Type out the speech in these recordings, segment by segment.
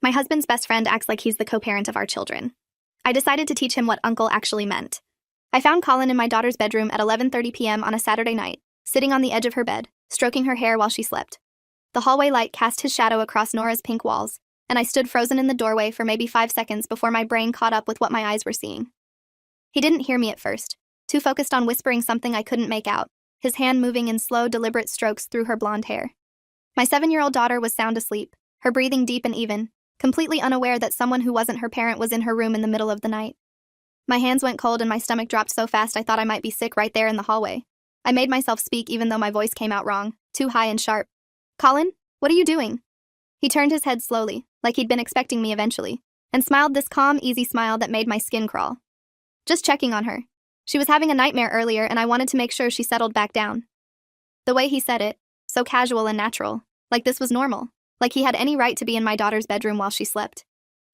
My husband's best friend acts like he's the co-parent of our children. I decided to teach him what uncle actually meant. I found Colin in my daughter's bedroom at 11:30 p.m. on a Saturday night, sitting on the edge of her bed, stroking her hair while she slept. The hallway light cast his shadow across Nora's pink walls, and I stood frozen in the doorway for maybe 5 seconds before my brain caught up with what my eyes were seeing. He didn't hear me at first, too focused on whispering something I couldn't make out, his hand moving in slow, deliberate strokes through her blonde hair. My 7-year-old daughter was sound asleep, her breathing deep and even, completely unaware that someone who wasn't her parent was in her room in the middle of the night. My hands went cold and my stomach dropped so fast I thought I might be sick right there in the hallway. I made myself speak even though my voice came out wrong, too high and sharp. "Colin, what are you doing?" He turned his head slowly, like he'd been expecting me eventually, and smiled this calm, easy smile that made my skin crawl. "Just checking on her. She was having a nightmare earlier and I wanted to make sure she settled back down." The way he said it, so casual and natural, like this was normal, like he had any right to be in my daughter's bedroom while she slept.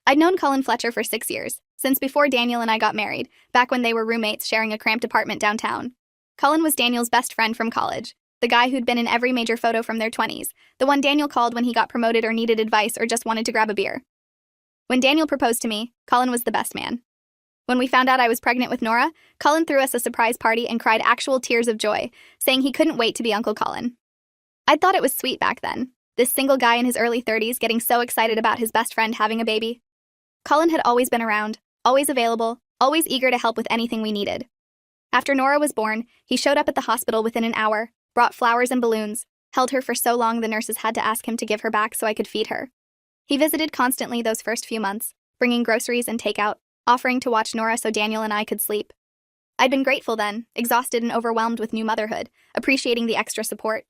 I'd known Colin Fletcher for 6 years, since before Daniel and I got married, back when they were roommates sharing a cramped apartment downtown. Colin was Daniel's best friend from college, the guy who'd been in every major photo from their 20s, the one Daniel called when he got promoted or needed advice or just wanted to grab a beer. When Daniel proposed to me, Colin was the best man. When we found out I was pregnant with Nora, Colin threw us a surprise party and cried actual tears of joy, saying he couldn't wait to be Uncle Colin. I'd thought it was sweet back then, this single guy in his early 30s getting so excited about his best friend having a baby. Colin had always been around, always available, always eager to help with anything we needed. After Nora was born, he showed up at the hospital within an hour, brought flowers and balloons, held her for so long the nurses had to ask him to give her back so I could feed her. He visited constantly those first few months, bringing groceries and takeout, offering to watch Nora so Daniel and I could sleep. I'd been grateful then, exhausted and overwhelmed with new motherhood, appreciating the extra support.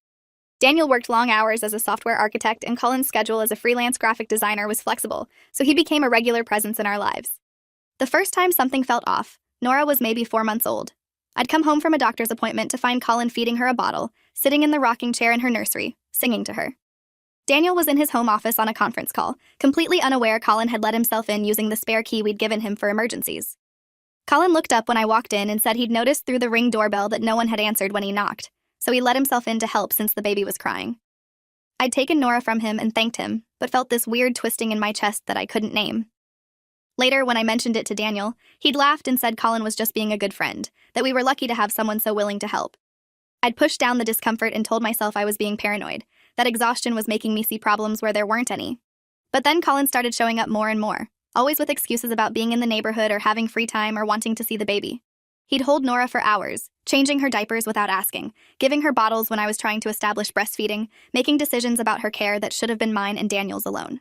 Daniel worked long hours as a software architect and Colin's schedule as a freelance graphic designer was flexible, so he became a regular presence in our lives. The first time something felt off, Nora was maybe 4 months old. I'd come home from a doctor's appointment to find Colin feeding her a bottle, sitting in the rocking chair in her nursery, singing to her. Daniel was in his home office on a conference call, completely unaware Colin had let himself in using the spare key we'd given him for emergencies. Colin looked up when I walked in and said he'd noticed through the Ring doorbell that no one had answered when he knocked, so he let himself in to help since the baby was crying. I'd taken Nora from him and thanked him, but felt this weird twisting in my chest that I couldn't name. Later, when I mentioned it to Daniel, he'd laughed and said Colin was just being a good friend, that we were lucky to have someone so willing to help. I'd pushed down the discomfort and told myself I was being paranoid, that exhaustion was making me see problems where there weren't any. But then Colin started showing up more and more, always with excuses about being in the neighborhood or having free time or wanting to see the baby. He'd hold Nora for hours, changing her diapers without asking, giving her bottles when I was trying to establish breastfeeding, making decisions about her care that should have been mine and Daniel's alone.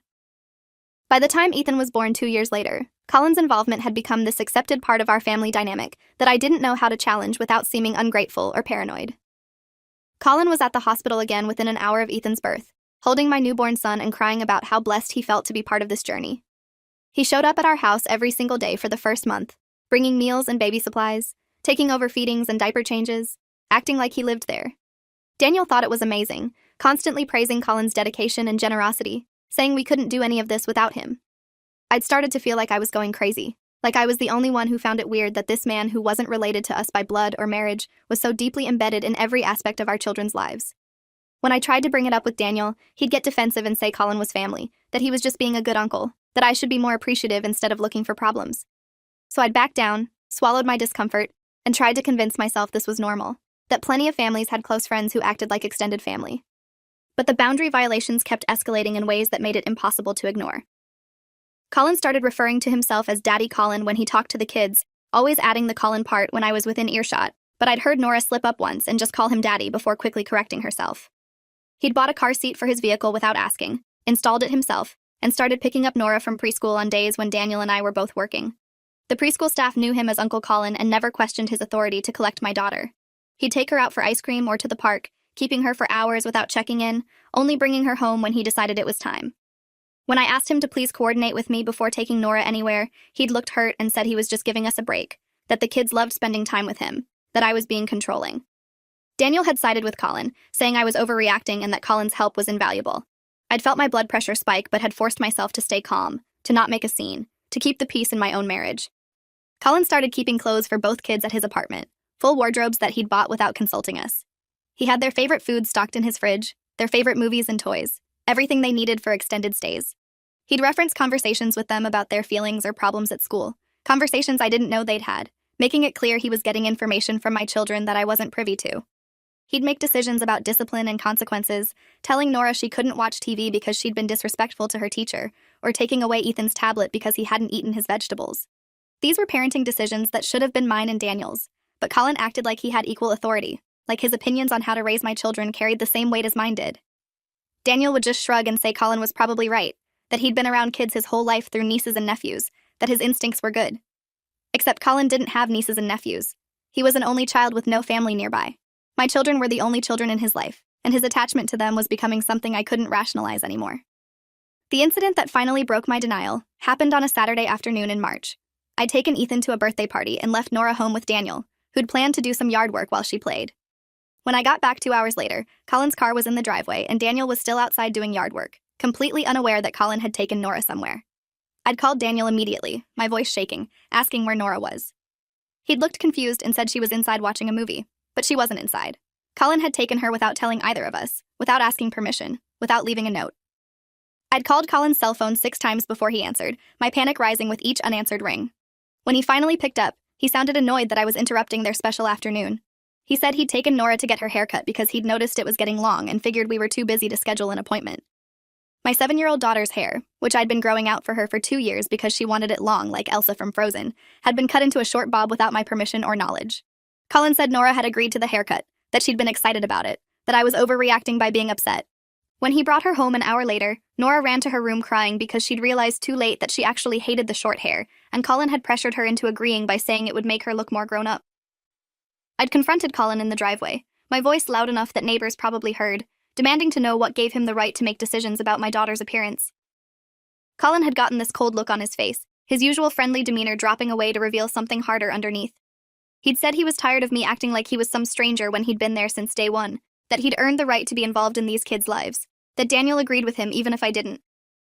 By the time Ethan was born 2 years later, Colin's involvement had become this accepted part of our family dynamic that I didn't know how to challenge without seeming ungrateful or paranoid. Colin was at the hospital again within an hour of Ethan's birth, holding my newborn son and crying about how blessed he felt to be part of this journey. He showed up at our house every single day for the first month, bringing meals and baby supplies, taking over feedings and diaper changes, acting like he lived there. Daniel thought it was amazing, constantly praising Colin's dedication and generosity, saying we couldn't do any of this without him. I'd started to feel like I was going crazy, like I was the only one who found it weird that this man who wasn't related to us by blood or marriage was so deeply embedded in every aspect of our children's lives. When I tried to bring it up with Daniel, he'd get defensive and say Colin was family, that he was just being a good uncle, that I should be more appreciative instead of looking for problems. So I'd backed down, swallowed my discomfort, and tried to convince myself this was normal, that plenty of families had close friends who acted like extended family. But the boundary violations kept escalating in ways that made it impossible to ignore. Colin started referring to himself as Daddy Colin when he talked to the kids, always adding the Colin part when I was within earshot, but I'd heard Nora slip up once and just call him Daddy before quickly correcting herself. He'd bought a car seat for his vehicle without asking, installed it himself, and started picking up Nora from preschool on days when Daniel and I were both working. The preschool staff knew him as Uncle Colin and never questioned his authority to collect my daughter. He'd take her out for ice cream or to the park, keeping her for hours without checking in, only bringing her home when he decided it was time. When I asked him to please coordinate with me before taking Nora anywhere, he'd looked hurt and said he was just giving us a break, that the kids loved spending time with him, that I was being controlling. Daniel had sided with Colin, saying I was overreacting and that Colin's help was invaluable. I'd felt my blood pressure spike but had forced myself to stay calm, to not make a scene, to keep the peace in my own marriage. Colin started keeping clothes for both kids at his apartment, full wardrobes that he'd bought without consulting us. He had their favorite food stocked in his fridge, their favorite movies and toys, everything they needed for extended stays. He'd reference conversations with them about their feelings or problems at school, conversations I didn't know they'd had, making it clear he was getting information from my children that I wasn't privy to. He'd make decisions about discipline and consequences, telling Nora she couldn't watch TV because she'd been disrespectful to her teacher, or taking away Ethan's tablet because he hadn't eaten his vegetables. These were parenting decisions that should have been mine and Daniel's, but Colin acted like he had equal authority, like his opinions on how to raise my children carried the same weight as mine did. Daniel would just shrug and say Colin was probably right, that he'd been around kids his whole life through nieces and nephews, that his instincts were good. Except Colin didn't have nieces and nephews. He was an only child with no family nearby. My children were the only children in his life, and his attachment to them was becoming something I couldn't rationalize anymore. The incident that finally broke my denial happened on a Saturday afternoon in March. I'd taken Ethan to a birthday party and left Nora home with Daniel, who'd planned to do some yard work while she played. When I got back 2 hours later, Colin's car was in the driveway and Daniel was still outside doing yard work, completely unaware that Colin had taken Nora somewhere. I'd called Daniel immediately, my voice shaking, asking where Nora was. He'd looked confused and said she was inside watching a movie, but she wasn't inside. Colin had taken her without telling either of us, without asking permission, without leaving a note. I'd called Colin's cell phone 6 times before he answered, my panic rising with each unanswered ring. When he finally picked up, he sounded annoyed that I was interrupting their special afternoon. He said he'd taken Nora to get her haircut because he'd noticed it was getting long and figured we were too busy to schedule an appointment. My 7-year-old daughter's hair, which I'd been growing out for her for 2 years because she wanted it long like Elsa from Frozen, had been cut into a short bob without my permission or knowledge. Colin said Nora had agreed to the haircut, that she'd been excited about it, that I was overreacting by being upset. When he brought her home an hour later, Nora ran to her room crying because she'd realized too late that she actually hated the short hair, and Colin had pressured her into agreeing by saying it would make her look more grown up. I'd confronted Colin in the driveway, my voice loud enough that neighbors probably heard, demanding to know what gave him the right to make decisions about my daughter's appearance. Colin had gotten this cold look on his face, his usual friendly demeanor dropping away to reveal something harder underneath. He'd said he was tired of me acting like he was some stranger when he'd been there since day one, that he'd earned the right to be involved in these kids' lives, that Daniel agreed with him even if I didn't.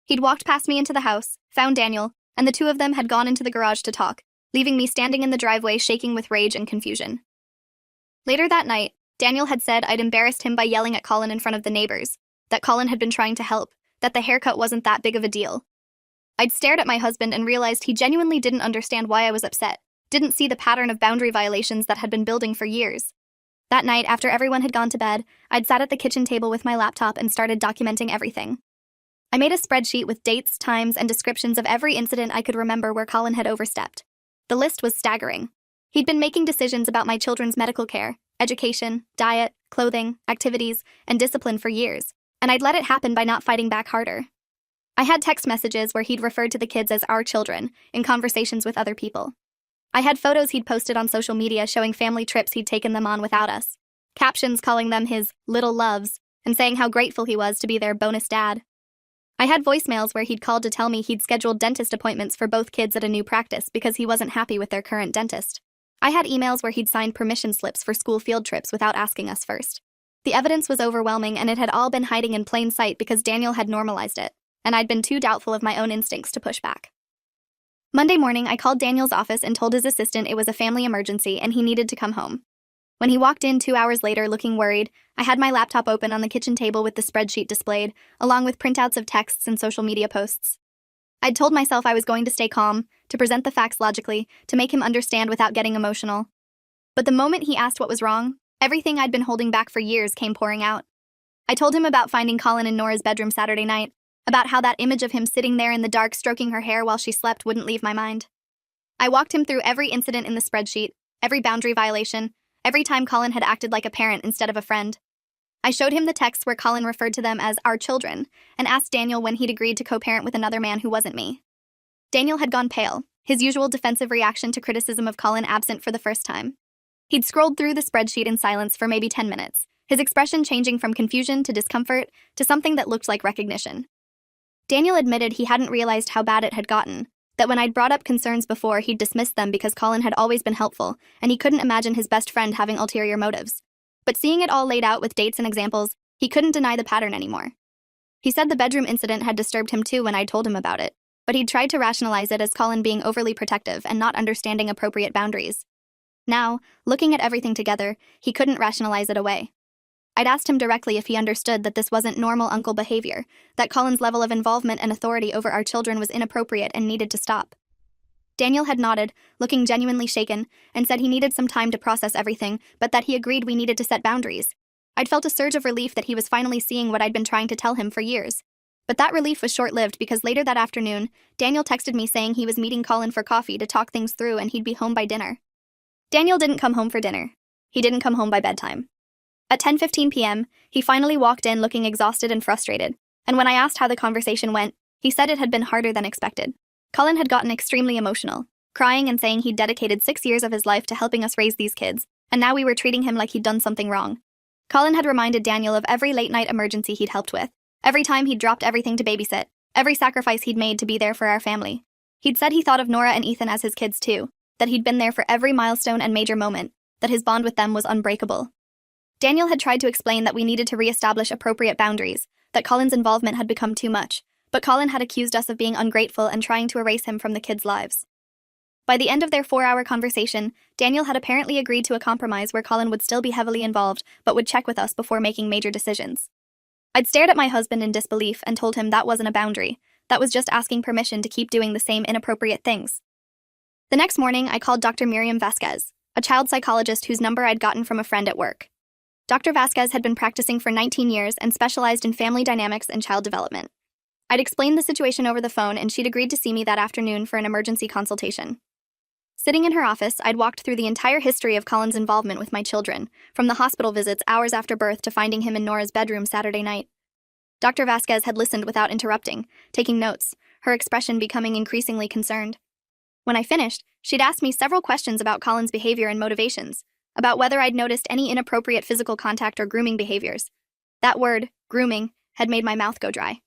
He'd walked past me into the house, found Daniel, and the two of them had gone into the garage to talk, leaving me standing in the driveway shaking with rage and confusion. Later that night, Daniel had said I'd embarrassed him by yelling at Colin in front of the neighbors, that Colin had been trying to help, that the haircut wasn't that big of a deal. I'd stared at my husband and realized he genuinely didn't understand why I was upset, didn't see the pattern of boundary violations that had been building for years. That night, after everyone had gone to bed, I'd sat at the kitchen table with my laptop and started documenting everything. I made a spreadsheet with dates, times, and descriptions of every incident I could remember where Colin had overstepped. The list was staggering. He'd been making decisions about my children's medical care, education, diet, clothing, activities, and discipline for years, and I'd let it happen by not fighting back harder. I had text messages where he'd referred to the kids as our children in conversations with other people. I had photos he'd posted on social media showing family trips he'd taken them on without us, captions calling them his little loves, and saying how grateful he was to be their bonus dad. I had voicemails where he'd called to tell me he'd scheduled dentist appointments for both kids at a new practice because he wasn't happy with their current dentist. I had emails where he'd signed permission slips for school field trips without asking us first. The evidence was overwhelming, and it had all been hiding in plain sight because Daniel had normalized it, and I'd been too doubtful of my own instincts to push back. Monday morning, I called Daniel's office and told his assistant it was a family emergency and he needed to come home. When he walked in 2 hours later looking worried, I had my laptop open on the kitchen table with the spreadsheet displayed, along with printouts of texts and social media posts. I'd told myself I was going to stay calm, to present the facts logically, to make him understand without getting emotional. But the moment he asked what was wrong, everything I'd been holding back for years came pouring out. I told him about finding Colin in Nora's bedroom Saturday night, about how that image of him sitting there in the dark stroking her hair while she slept wouldn't leave my mind. I walked him through every incident in the spreadsheet, every boundary violation, every time Colin had acted like a parent instead of a friend. I showed him the texts where Colin referred to them as our children, and asked Daniel when he'd agreed to co-parent with another man who wasn't me. Daniel had gone pale, his usual defensive reaction to criticism of Colin absent for the first time. He'd scrolled through the spreadsheet in silence for maybe 10 minutes, his expression changing from confusion to discomfort to something that looked like recognition. Daniel admitted he hadn't realized how bad it had gotten, that when I'd brought up concerns before, he'd dismissed them because Colin had always been helpful, and he couldn't imagine his best friend having ulterior motives. But seeing it all laid out with dates and examples, he couldn't deny the pattern anymore. He said the bedroom incident had disturbed him too when I told him about it, but he'd tried to rationalize it as Colin being overly protective and not understanding appropriate boundaries. Now, looking at everything together, he couldn't rationalize it away. I'd asked him directly if he understood that this wasn't normal uncle behavior, that Colin's level of involvement and authority over our children was inappropriate and needed to stop. Daniel had nodded, looking genuinely shaken, and said he needed some time to process everything, but that he agreed we needed to set boundaries. I'd felt a surge of relief that he was finally seeing what I'd been trying to tell him for years. But that relief was short-lived because later that afternoon, Daniel texted me saying he was meeting Colin for coffee to talk things through and he'd be home by dinner. Daniel didn't come home for dinner. He didn't come home by bedtime. At 10:15 p.m., he finally walked in looking exhausted and frustrated, and when I asked how the conversation went, he said it had been harder than expected. Colin had gotten extremely emotional, crying and saying he'd dedicated 6 years of his life to helping us raise these kids, and now we were treating him like he'd done something wrong. Colin had reminded Daniel of every late-night emergency he'd helped with, every time he'd dropped everything to babysit, every sacrifice he'd made to be there for our family. He'd said he thought of Nora and Ethan as his kids too, that he'd been there for every milestone and major moment, that his bond with them was unbreakable. Daniel had tried to explain that we needed to re-establish appropriate boundaries, that Colin's involvement had become too much, but Colin had accused us of being ungrateful and trying to erase him from the kids' lives. By the end of their 4-hour conversation, Daniel had apparently agreed to a compromise where Colin would still be heavily involved but would check with us before making major decisions. I'd stared at my husband in disbelief and told him that wasn't a boundary, that was just asking permission to keep doing the same inappropriate things. The next morning, I called Dr. Miriam Vasquez, a child psychologist whose number I'd gotten from a friend at work. Dr. Vasquez had been practicing for 19 years and specialized in family dynamics and child development. I'd explained the situation over the phone and she'd agreed to see me that afternoon for an emergency consultation. Sitting in her office, I'd walked through the entire history of Colin's involvement with my children, from the hospital visits hours after birth to finding him in Nora's bedroom Saturday night. Dr. Vasquez had listened without interrupting, taking notes, her expression becoming increasingly concerned. When I finished, she'd asked me several questions about Colin's behavior and motivations, about whether I'd noticed any inappropriate physical contact or grooming behaviors. That word, grooming, had made my mouth go dry.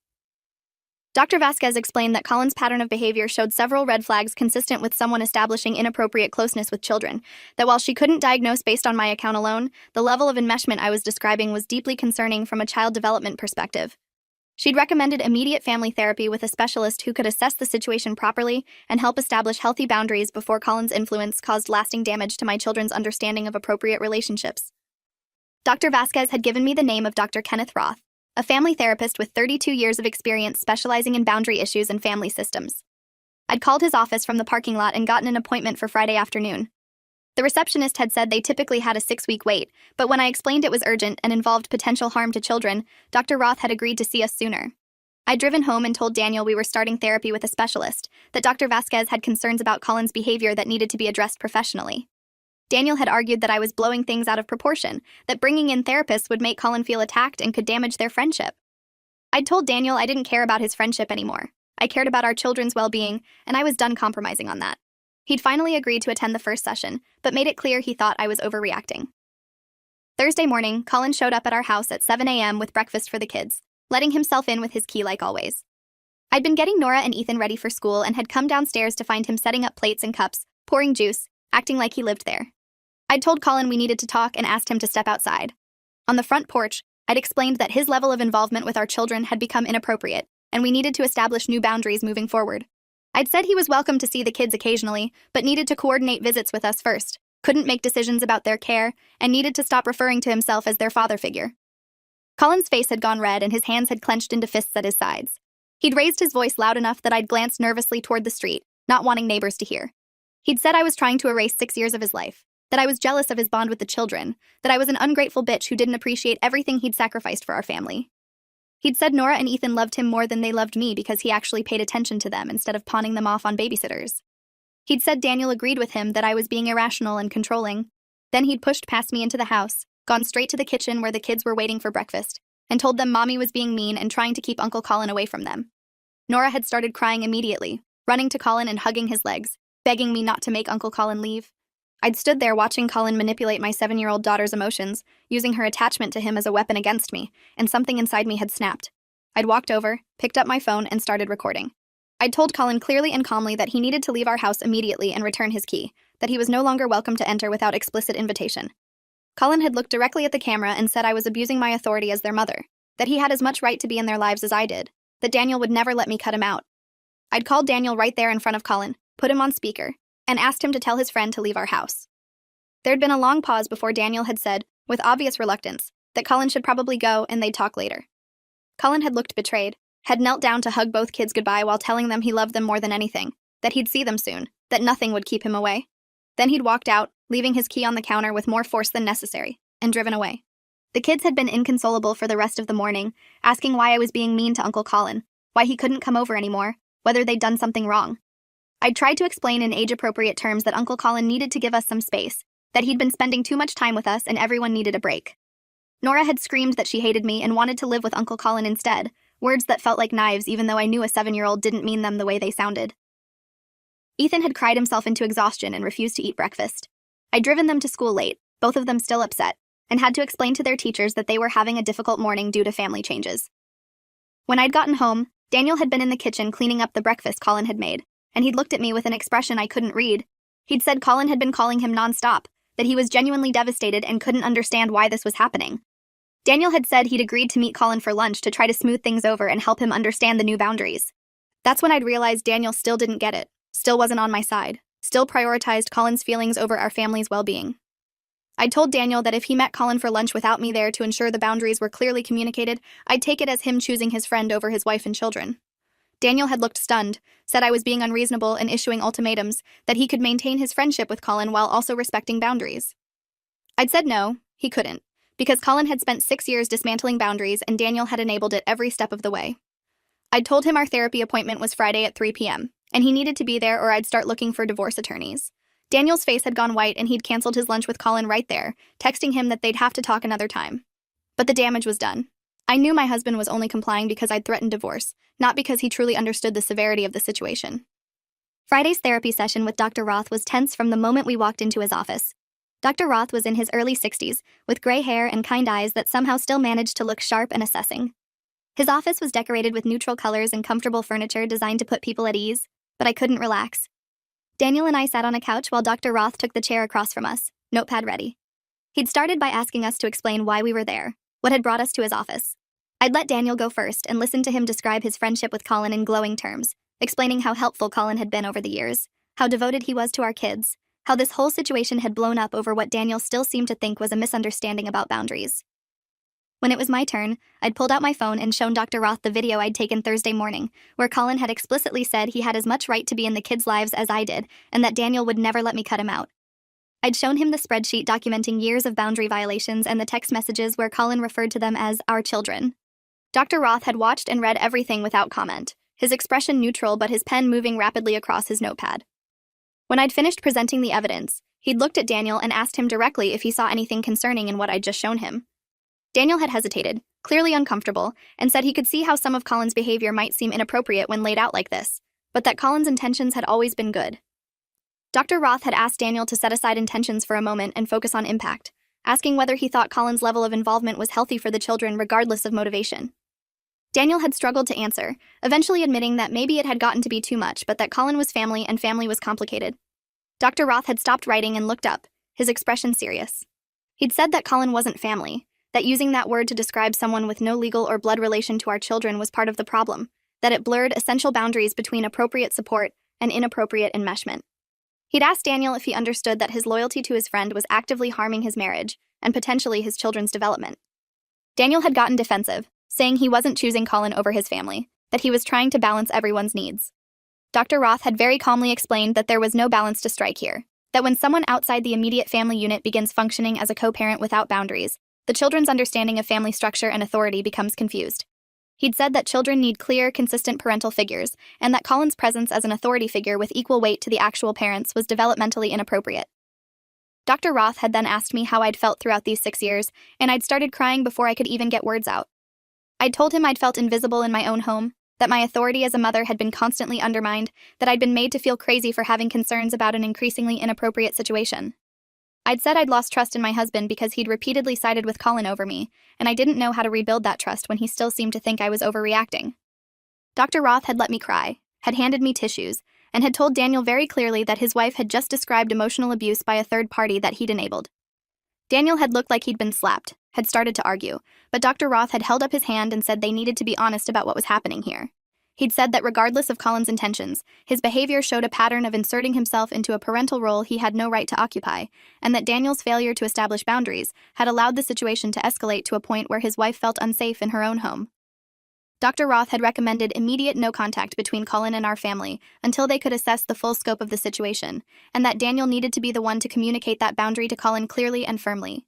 Dr. Vasquez explained that Colin's pattern of behavior showed several red flags consistent with someone establishing inappropriate closeness with children, that while she couldn't diagnose based on my account alone, the level of enmeshment I was describing was deeply concerning from a child development perspective. She'd recommended immediate family therapy with a specialist who could assess the situation properly and help establish healthy boundaries before Colin's influence caused lasting damage to my children's understanding of appropriate relationships. Dr. Vasquez had given me the name of Dr. Kenneth Roth, a family therapist with 32 years of experience specializing in boundary issues and family systems. I'd called his office from the parking lot and gotten an appointment for Friday afternoon. The receptionist had said they typically had a 6-week wait, but when I explained it was urgent and involved potential harm to children, Dr. Roth had agreed to see us sooner. I'd driven home and told Daniel we were starting therapy with a specialist, that Dr. Vasquez had concerns about Colin's behavior that needed to be addressed professionally. Daniel had argued that I was blowing things out of proportion, that bringing in therapists would make Colin feel attacked and could damage their friendship. I'd told Daniel I didn't care about his friendship anymore. I cared about our children's well-being, and I was done compromising on that. He'd finally agreed to attend the first session, but made it clear he thought I was overreacting. Thursday morning, Colin showed up at our house at 7 a.m. with breakfast for the kids, letting himself in with his key like always. I'd been getting Nora and Ethan ready for school and had come downstairs to find him setting up plates and cups, pouring juice, acting like he lived there. I'd told Colin we needed to talk and asked him to step outside. On the front porch, I'd explained that his level of involvement with our children had become inappropriate, and we needed to establish new boundaries moving forward. I'd said he was welcome to see the kids occasionally, but needed to coordinate visits with us first, couldn't make decisions about their care, and needed to stop referring to himself as their father figure. Colin's face had gone red and his hands had clenched into fists at his sides. He'd raised his voice loud enough that I'd glanced nervously toward the street, not wanting neighbors to hear. He'd said I was trying to erase 6 years of his life, that I was jealous of his bond with the children, that I was an ungrateful bitch who didn't appreciate everything he'd sacrificed for our family. He'd said Nora and Ethan loved him more than they loved me because he actually paid attention to them instead of pawning them off on babysitters. He'd said Daniel agreed with him that I was being irrational and controlling. Then he'd pushed past me into the house, gone straight to the kitchen where the kids were waiting for breakfast, and told them Mommy was being mean and trying to keep Uncle Colin away from them. Nora had started crying immediately, running to Colin and hugging his legs, begging me not to make Uncle Colin leave. I'd stood there watching Colin manipulate my 7-year-old daughter's emotions, using her attachment to him as a weapon against me, and something inside me had snapped. I'd walked over, picked up my phone, and started recording. I'd told Colin clearly and calmly that he needed to leave our house immediately and return his key, that he was no longer welcome to enter without explicit invitation. Colin had looked directly at the camera and said I was abusing my authority as their mother, that he had as much right to be in their lives as I did, that Daniel would never let me cut him out. I'd called Daniel right there in front of Colin, put him on speaker, and asked him to tell his friend to leave our house. There'd been a long pause before Daniel had said, with obvious reluctance, that Colin should probably go and they'd talk later. Colin had looked betrayed, had knelt down to hug both kids goodbye while telling them he loved them more than anything, that he'd see them soon, that nothing would keep him away. Then he'd walked out, leaving his key on the counter with more force than necessary, and driven away. The kids had been inconsolable for the rest of the morning, asking why I was being mean to Uncle Colin, why he couldn't come over anymore, whether they'd done something wrong. I'd tried to explain in age-appropriate terms that Uncle Colin needed to give us some space, that he'd been spending too much time with us and everyone needed a break. Nora had screamed that she hated me and wanted to live with Uncle Colin instead, words that felt like knives even though I knew a 7-year-old didn't mean them the way they sounded. Ethan had cried himself into exhaustion and refused to eat breakfast. I'd driven them to school late, both of them still upset, and had to explain to their teachers that they were having a difficult morning due to family changes. When I'd gotten home, Daniel had been in the kitchen cleaning up the breakfast Colin had made, and he'd looked at me with an expression I couldn't read. He'd said Colin had been calling him nonstop, that he was genuinely devastated and couldn't understand why this was happening. Daniel had said he'd agreed to meet Colin for lunch to try to smooth things over and help him understand the new boundaries. That's when I'd realized Daniel still didn't get it, still wasn't on my side, still prioritized Colin's feelings over our family's well-being. I'd told Daniel that if he met Colin for lunch without me there to ensure the boundaries were clearly communicated, I'd take it as him choosing his friend over his wife and children. Daniel had looked stunned, said I was being unreasonable and issuing ultimatums, that he could maintain his friendship with Colin while also respecting boundaries. I'd said no, he couldn't, because Colin had spent 6 years dismantling boundaries and Daniel had enabled it every step of the way. I'd told him our therapy appointment was Friday at 3 p.m., and he needed to be there or I'd start looking for divorce attorneys. Daniel's face had gone white and he'd canceled his lunch with Colin right there, texting him that they'd have to talk another time. But the damage was done. I knew my husband was only complying because I'd threatened divorce, not because he truly understood the severity of the situation. Friday's therapy session with Dr. Roth was tense from the moment we walked into his office. Dr. Roth was in his early 60s, with gray hair and kind eyes that somehow still managed to look sharp and assessing. His office was decorated with neutral colors and comfortable furniture designed to put people at ease, but I couldn't relax. Daniel and I sat on a couch while Dr. Roth took the chair across from us, notepad ready. He'd started by asking us to explain why we were there, what had brought us to his office. I'd let Daniel go first and listen to him describe his friendship with Colin in glowing terms, explaining how helpful Colin had been over the years, how devoted he was to our kids, how this whole situation had blown up over what Daniel still seemed to think was a misunderstanding about boundaries. When it was my turn, I'd pulled out my phone and shown Dr. Roth the video I'd taken Thursday morning, where Colin had explicitly said he had as much right to be in the kids' lives as I did, and that Daniel would never let me cut him out. I'd shown him the spreadsheet documenting years of boundary violations and the text messages where Colin referred to them as our children. Dr. Roth had watched and read everything without comment, his expression neutral but his pen moving rapidly across his notepad. When I'd finished presenting the evidence, he'd looked at Daniel and asked him directly if he saw anything concerning in what I'd just shown him. Daniel had hesitated, clearly uncomfortable, and said he could see how some of Colin's behavior might seem inappropriate when laid out like this, but that Colin's intentions had always been good. Dr. Roth had asked Daniel to set aside intentions for a moment and focus on impact, asking whether he thought Colin's level of involvement was healthy for the children regardless of motivation. Daniel had struggled to answer, eventually admitting that maybe it had gotten to be too much, but that Colin was family and family was complicated. Dr. Roth had stopped writing and looked up, his expression serious. He'd said that Colin wasn't family, that using that word to describe someone with no legal or blood relation to our children was part of the problem, that it blurred essential boundaries between appropriate support and inappropriate enmeshment. He'd asked Daniel if he understood that his loyalty to his friend was actively harming his marriage and potentially his children's development. Daniel had gotten defensive, saying he wasn't choosing Colin over his family, that he was trying to balance everyone's needs. Dr. Roth had very calmly explained that there was no balance to strike here, that when someone outside the immediate family unit begins functioning as a co-parent without boundaries, the children's understanding of family structure and authority becomes confused. He'd said that children need clear, consistent parental figures, and that Colin's presence as an authority figure with equal weight to the actual parents was developmentally inappropriate. Dr. Roth had then asked me how I'd felt throughout these 6 years, and I'd started crying before I could even get words out. I'd told him I'd felt invisible in my own home, that my authority as a mother had been constantly undermined, that I'd been made to feel crazy for having concerns about an increasingly inappropriate situation. I'd said I'd lost trust in my husband because he'd repeatedly sided with Colin over me, and I didn't know how to rebuild that trust when he still seemed to think I was overreacting. Dr. Roth had let me cry, had handed me tissues, and had told Daniel very clearly that his wife had just described emotional abuse by a third party that he'd enabled. Daniel had looked like he'd been slapped, had started to argue, but Dr. Roth had held up his hand and said they needed to be honest about what was happening here. He'd said that regardless of Colin's intentions, his behavior showed a pattern of inserting himself into a parental role he had no right to occupy, and that Daniel's failure to establish boundaries had allowed the situation to escalate to a point where his wife felt unsafe in her own home. Dr. Roth had recommended immediate no contact between Colin and our family until they could assess the full scope of the situation, and that Daniel needed to be the one to communicate that boundary to Colin clearly and firmly.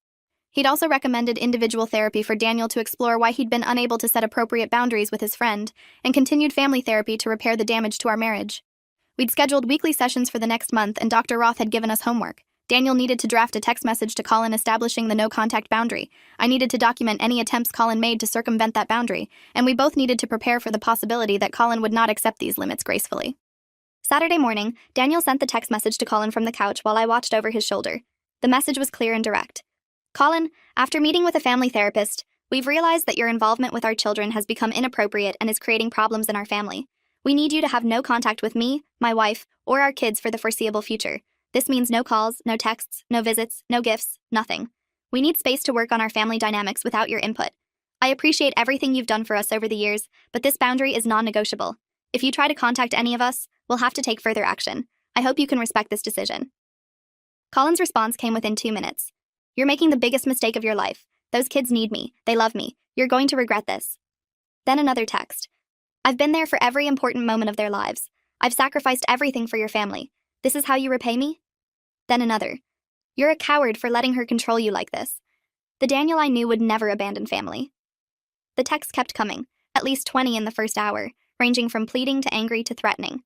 He'd also recommended individual therapy for Daniel to explore why he'd been unable to set appropriate boundaries with his friend, and continued family therapy to repair the damage to our marriage. We'd scheduled weekly sessions for the next month, and Dr. Roth had given us homework. Daniel needed to draft a text message to Colin establishing the no-contact boundary. I needed to document any attempts Colin made to circumvent that boundary, and we both needed to prepare for the possibility that Colin would not accept these limits gracefully. Saturday morning, Daniel sent the text message to Colin from the couch while I watched over his shoulder. The message was clear and direct. Colin, after meeting with a family therapist, we've realized that your involvement with our children has become inappropriate and is creating problems in our family. We need you to have no contact with me, my wife, or our kids for the foreseeable future. This means no calls, no texts, no visits, no gifts, nothing. We need space to work on our family dynamics without your input. I appreciate everything you've done for us over the years, but this boundary is non-negotiable. If you try to contact any of us, we'll have to take further action. I hope you can respect this decision. Colin's response came within 2 minutes. You're making the biggest mistake of your life. Those kids need me. They love me. You're going to regret this. Then another text. I've been there for every important moment of their lives. I've sacrificed everything for your family. This is how you repay me? Then another. You're a coward for letting her control you like this. The Daniel I knew would never abandon family. The texts kept coming, at least 20 in the first hour, ranging from pleading to angry to threatening.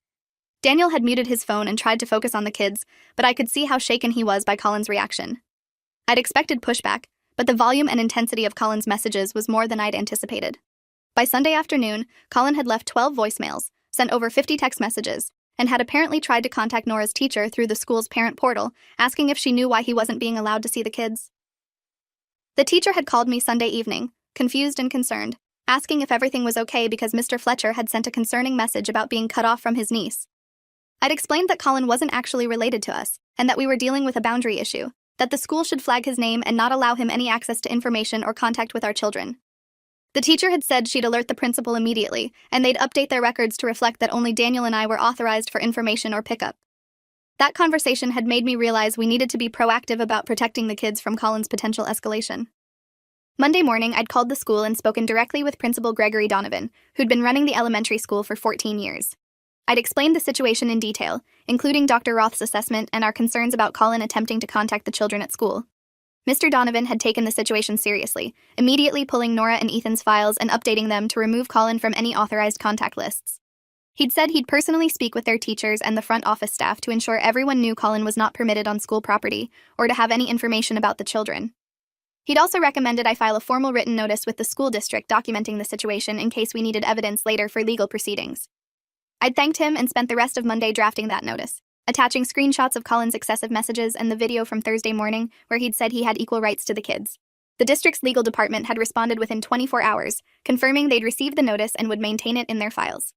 Daniel had muted his phone and tried to focus on the kids, but I could see how shaken he was by Colin's reaction. I'd expected pushback, but the volume and intensity of Colin's messages was more than I'd anticipated. By Sunday afternoon, Colin had left 12 voicemails, sent over 50 text messages, and had apparently tried to contact Nora's teacher through the school's parent portal, asking if she knew why he wasn't being allowed to see the kids. The teacher had called me Sunday evening, confused and concerned, asking if everything was okay because Mr. Fletcher had sent a concerning message about being cut off from his niece. I'd explained that Colin wasn't actually related to us, and that we were dealing with a boundary issue, that the school should flag his name and not allow him any access to information or contact with our children. The teacher had said she'd alert the principal immediately, and they'd update their records to reflect that only Daniel and I were authorized for information or pickup. That conversation had made me realize we needed to be proactive about protecting the kids from Colin's potential escalation. Monday morning, I'd called the school and spoken directly with Principal Gregory Donovan, who'd been running the elementary school for 14 years. I'd explained the situation in detail, including Dr. Roth's assessment and our concerns about Colin attempting to contact the children at school. Mr. Donovan had taken the situation seriously, immediately pulling Nora and Ethan's files and updating them to remove Colin from any authorized contact lists. He'd said he'd personally speak with their teachers and the front office staff to ensure everyone knew Colin was not permitted on school property or to have any information about the children. He'd also recommended I file a formal written notice with the school district documenting the situation in case we needed evidence later for legal proceedings. I'd thanked him and spent the rest of Monday drafting that notice, attaching screenshots of Colin's excessive messages and the video from Thursday morning where he'd said he had equal rights to the kids. The district's legal department had responded within 24 hours, confirming they'd received the notice and would maintain it in their files.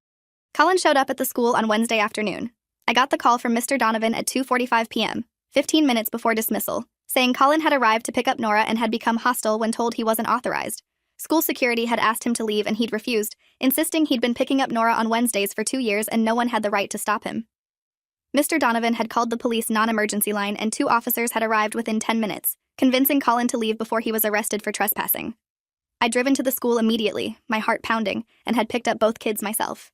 Colin showed up at the school on Wednesday afternoon. I got the call from Mr. Donovan at 2:45 p.m., 15 minutes before dismissal, saying Colin had arrived to pick up Nora and had become hostile when told he wasn't authorized. School security had asked him to leave and he'd refused, insisting he'd been picking up Nora on Wednesdays for 2 years and no one had the right to stop him. Mr. Donovan had called the police non-emergency line and 2 officers had arrived within 10 minutes, convincing Colin to leave before he was arrested for trespassing. I'd driven to the school immediately, my heart pounding, and had picked up both kids myself.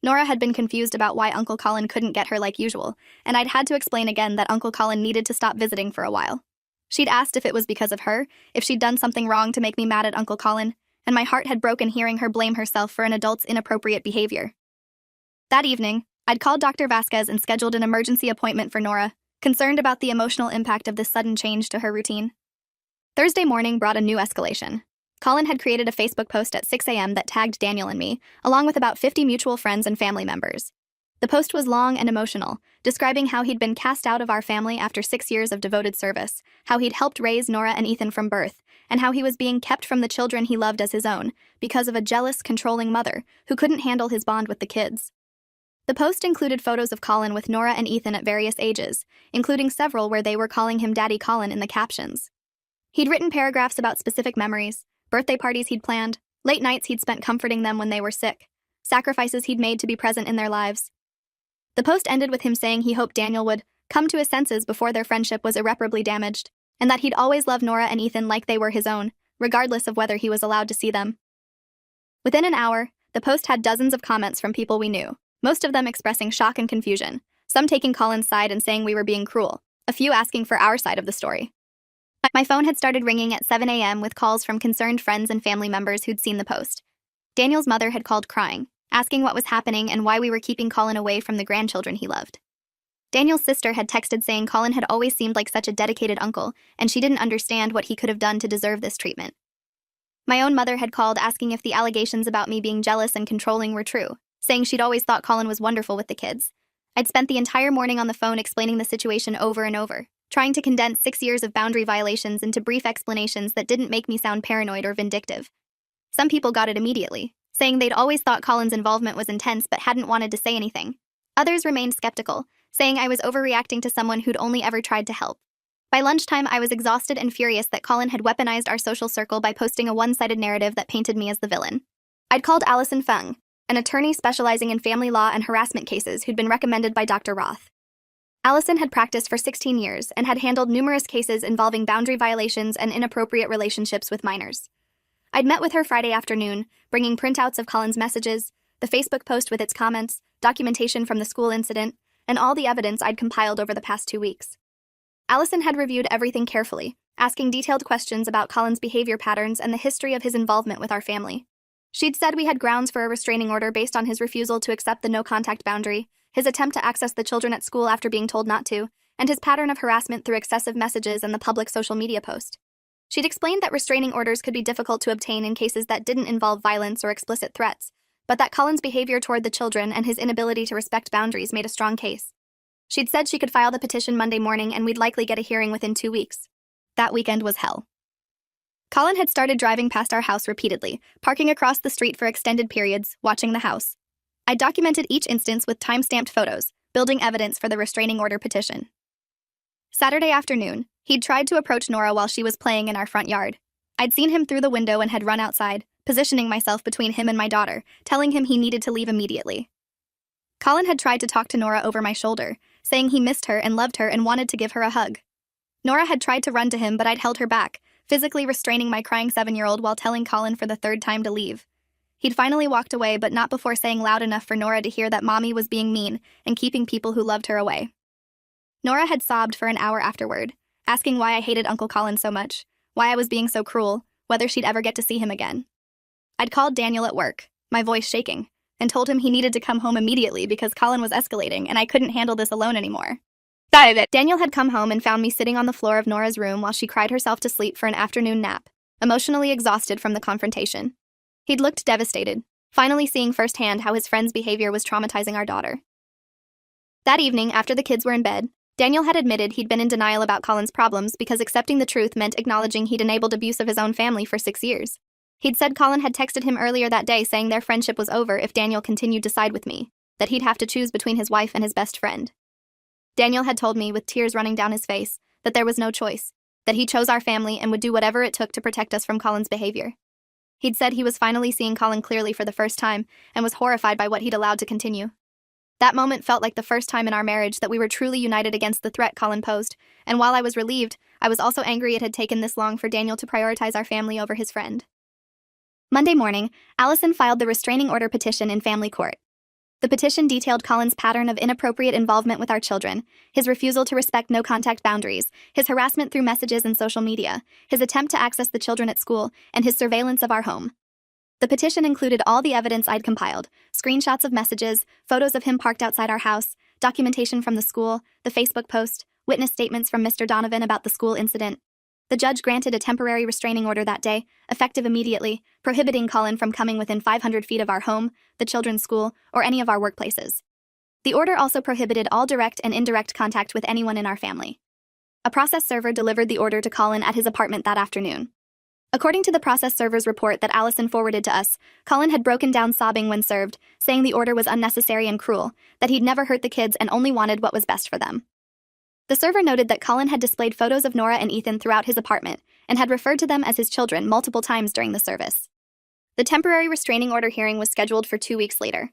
Nora had been confused about why Uncle Colin couldn't get her like usual, and I'd had to explain again that Uncle Colin needed to stop visiting for a while. She'd asked if it was because of her, if she'd done something wrong to make me mad at Uncle Colin, and my heart had broken hearing her blame herself for an adult's inappropriate behavior. That evening, I'd called Dr. Vasquez and scheduled an emergency appointment for Nora, concerned about the emotional impact of this sudden change to her routine. Thursday morning brought a new escalation. Colin had created a Facebook post at 6 a.m. that tagged Daniel and me, along with about 50 mutual friends and family members. The post was long and emotional, describing how he'd been cast out of our family after 6 years of devoted service, how he'd helped raise Nora and Ethan from birth, and how he was being kept from the children he loved as his own because of a jealous, controlling mother who couldn't handle his bond with the kids. The post included photos of Colin with Nora and Ethan at various ages, including several where they were calling him Daddy Colin in the captions. He'd written paragraphs about specific memories, birthday parties he'd planned, late nights he'd spent comforting them when they were sick. sacrifices he'd made to be present in their lives. The post ended with him saying he hoped Daniel would come to his senses before their friendship was irreparably damaged, and that he'd always love Nora and Ethan like they were his own, regardless of whether he was allowed to see them. Within an hour, the post had dozens of comments from people we knew, most of them expressing shock and confusion, some taking Colin's side and saying we were being cruel, a few asking for our side of the story. My phone had started ringing at 7 a.m. with calls from concerned friends and family members who'd seen the post. Daniel's mother had called crying, asking what was happening and why we were keeping Colin away from the grandchildren he loved. Daniel's sister had texted saying Colin had always seemed like such a dedicated uncle, and she didn't understand what he could have done to deserve this treatment. My own mother had called asking if the allegations about me being jealous and controlling were true, saying she'd always thought Colin was wonderful with the kids. I'd spent the entire morning on the phone explaining the situation over and over, trying to condense 6 years of boundary violations into brief explanations that didn't make me sound paranoid or vindictive. Some people got it immediately, saying they'd always thought Colin's involvement was intense but hadn't wanted to say anything. Others remained skeptical, saying I was overreacting to someone who'd only ever tried to help. By lunchtime, I was exhausted and furious that Colin had weaponized our social circle by posting a one-sided narrative that painted me as the villain. I'd called Allison Fung, an attorney specializing in family law and harassment cases who'd been recommended by Dr. Roth. Allison had practiced for 16 years and had handled numerous cases involving boundary violations and inappropriate relationships with minors. I'd met with her Friday afternoon, bringing printouts of Colin's messages, the Facebook post with its comments, documentation from the school incident, and all the evidence I'd compiled over the past 2 weeks. Allison had reviewed everything carefully, asking detailed questions about Colin's behavior patterns and the history of his involvement with our family. She'd said we had grounds for a restraining order based on his refusal to accept the no-contact boundary, his attempt to access the children at school after being told not to, and his pattern of harassment through excessive messages and the public social media post. She'd explained that restraining orders could be difficult to obtain in cases that didn't involve violence or explicit threats, but that Colin's behavior toward the children and his inability to respect boundaries made a strong case. She'd said she could file the petition Monday morning and we'd likely get a hearing within 2 weeks. That weekend was hell. Colin had started driving past our house repeatedly, parking across the street for extended periods, watching the house. I documented each instance with time-stamped photos, building evidence for the restraining order petition. Saturday afternoon, he'd tried to approach Nora while she was playing in our front yard. I'd seen him through the window and had run outside, positioning myself between him and my daughter, telling him he needed to leave immediately. Colin had tried to talk to Nora over my shoulder, saying he missed her and loved her and wanted to give her a hug. Nora had tried to run to him, but I'd held her back, physically restraining my crying 7-year-old while telling Colin for the 3rd time to leave. He'd finally walked away, but not before saying loud enough for Nora to hear that Mommy was being mean and keeping people who loved her away. Nora had sobbed for an hour afterward, asking why I hated Uncle Colin so much, why I was being so cruel, whether she'd ever get to see him again. I'd called Daniel at work, my voice shaking, and told him he needed to come home immediately because Colin was escalating and I couldn't handle this alone anymore. Daniel had come home and found me sitting on the floor of Nora's room while she cried herself to sleep for an afternoon nap, emotionally exhausted from the confrontation. He'd looked devastated, finally seeing firsthand how his friend's behavior was traumatizing our daughter. That evening, after the kids were in bed, Daniel had admitted he'd been in denial about Colin's problems because accepting the truth meant acknowledging he'd enabled abuse of his own family for 6 years. He'd said Colin had texted him earlier that day saying their friendship was over if Daniel continued to side with me, that he'd have to choose between his wife and his best friend. Daniel had told me, with tears running down his face, that there was no choice, that he chose our family and would do whatever it took to protect us from Colin's behavior. He'd said he was finally seeing Colin clearly for the first time and was horrified by what he'd allowed to continue. That moment felt like the first time in our marriage that we were truly united against the threat Colin posed, and while I was relieved, I was also angry it had taken this long for Daniel to prioritize our family over his friend. Monday morning, Allison filed the restraining order petition in family court. The petition detailed Colin's pattern of inappropriate involvement with our children, his refusal to respect no-contact boundaries, his harassment through messages and social media, his attempt to access the children at school, and his surveillance of our home. The petition included all the evidence I'd compiled, screenshots of messages, photos of him parked outside our house, documentation from the school, the Facebook post, witness statements from Mr. Donovan about the school incident. The judge granted a temporary restraining order that day, effective immediately, prohibiting Colin from coming within 500 feet of our home, the children's school, or any of our workplaces. The order also prohibited all direct and indirect contact with anyone in our family. A process server delivered the order to Colin at his apartment that afternoon. According to the process server's report that Allison forwarded to us, Colin had broken down sobbing when served, saying the order was unnecessary and cruel, that he'd never hurt the kids and only wanted what was best for them. The server noted that Colin had displayed photos of Nora and Ethan throughout his apartment and had referred to them as his children multiple times during the service. The temporary restraining order hearing was scheduled for 2 weeks later.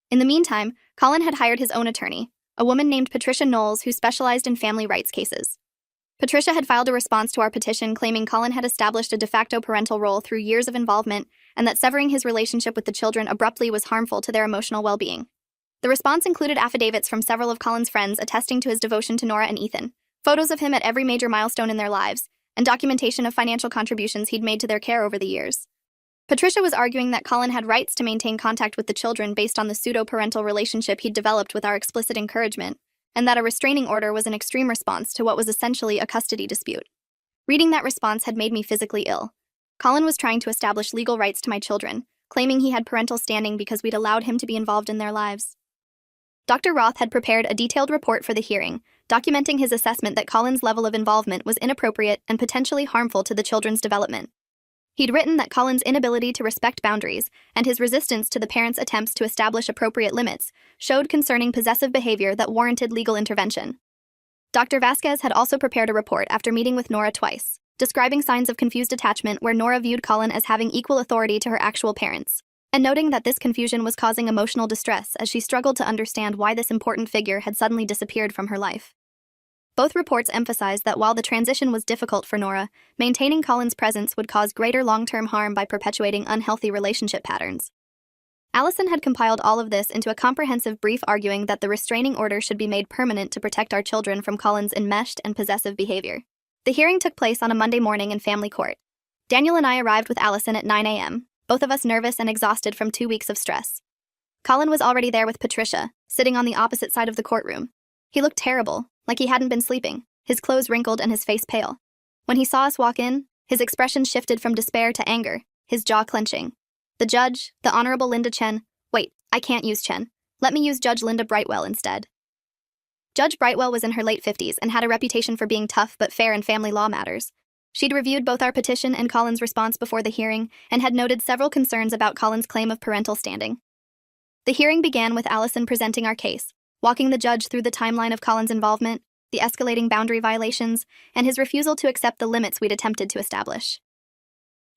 In the meantime, Colin had hired his own attorney, a woman named Patricia Knowles who specialized in family rights cases. Patricia had filed a response to our petition claiming Colin had established a de facto parental role through years of involvement and that severing his relationship with the children abruptly was harmful to their emotional well-being. The response included affidavits from several of Colin's friends attesting to his devotion to Nora and Ethan, photos of him at every major milestone in their lives, and documentation of financial contributions he'd made to their care over the years. Patricia was arguing that Colin had rights to maintain contact with the children based on the pseudo-parental relationship he'd developed with our explicit encouragement, and that a restraining order was an extreme response to what was essentially a custody dispute. Reading that response had made me physically ill. Colin was trying to establish legal rights to my children, claiming he had parental standing because we'd allowed him to be involved in their lives. Dr. Roth had prepared a detailed report for the hearing, documenting his assessment that Colin's level of involvement was inappropriate and potentially harmful to the children's development. He'd written that Colin's inability to respect boundaries and his resistance to the parents' attempts to establish appropriate limits showed concerning possessive behavior that warranted legal intervention. Dr. Vasquez had also prepared a report after meeting with Nora twice, describing signs of confused attachment where Nora viewed Colin as having equal authority to her actual parents, and noting that this confusion was causing emotional distress as she struggled to understand why this important figure had suddenly disappeared from her life. Both reports emphasized that while the transition was difficult for Nora, maintaining Colin's presence would cause greater long-term harm by perpetuating unhealthy relationship patterns. Allison had compiled all of this into a comprehensive brief arguing that the restraining order should be made permanent to protect our children from Colin's enmeshed and possessive behavior. The hearing took place on a Monday morning in family court. Daniel and I arrived with Allison at 9 a.m., both of us nervous and exhausted from 2 weeks of stress. Colin was already there with Patricia, sitting on the opposite side of the courtroom. He looked terrible, like he hadn't been sleeping, his clothes wrinkled and his face pale. When he saw us walk in, his expression shifted from despair to anger, his jaw clenching. The judge, the Honorable Linda Chen, wait, I can't use Chen. Let me use Judge Linda Brightwell instead. Judge Brightwell was in her late 50s and had a reputation for being tough but fair in family law matters. She'd reviewed both our petition and Colin's response before the hearing and had noted several concerns about Colin's claim of parental standing. The hearing began with Allison presenting our case, walking the judge through the timeline of Colin's involvement, the escalating boundary violations, and his refusal to accept the limits we'd attempted to establish.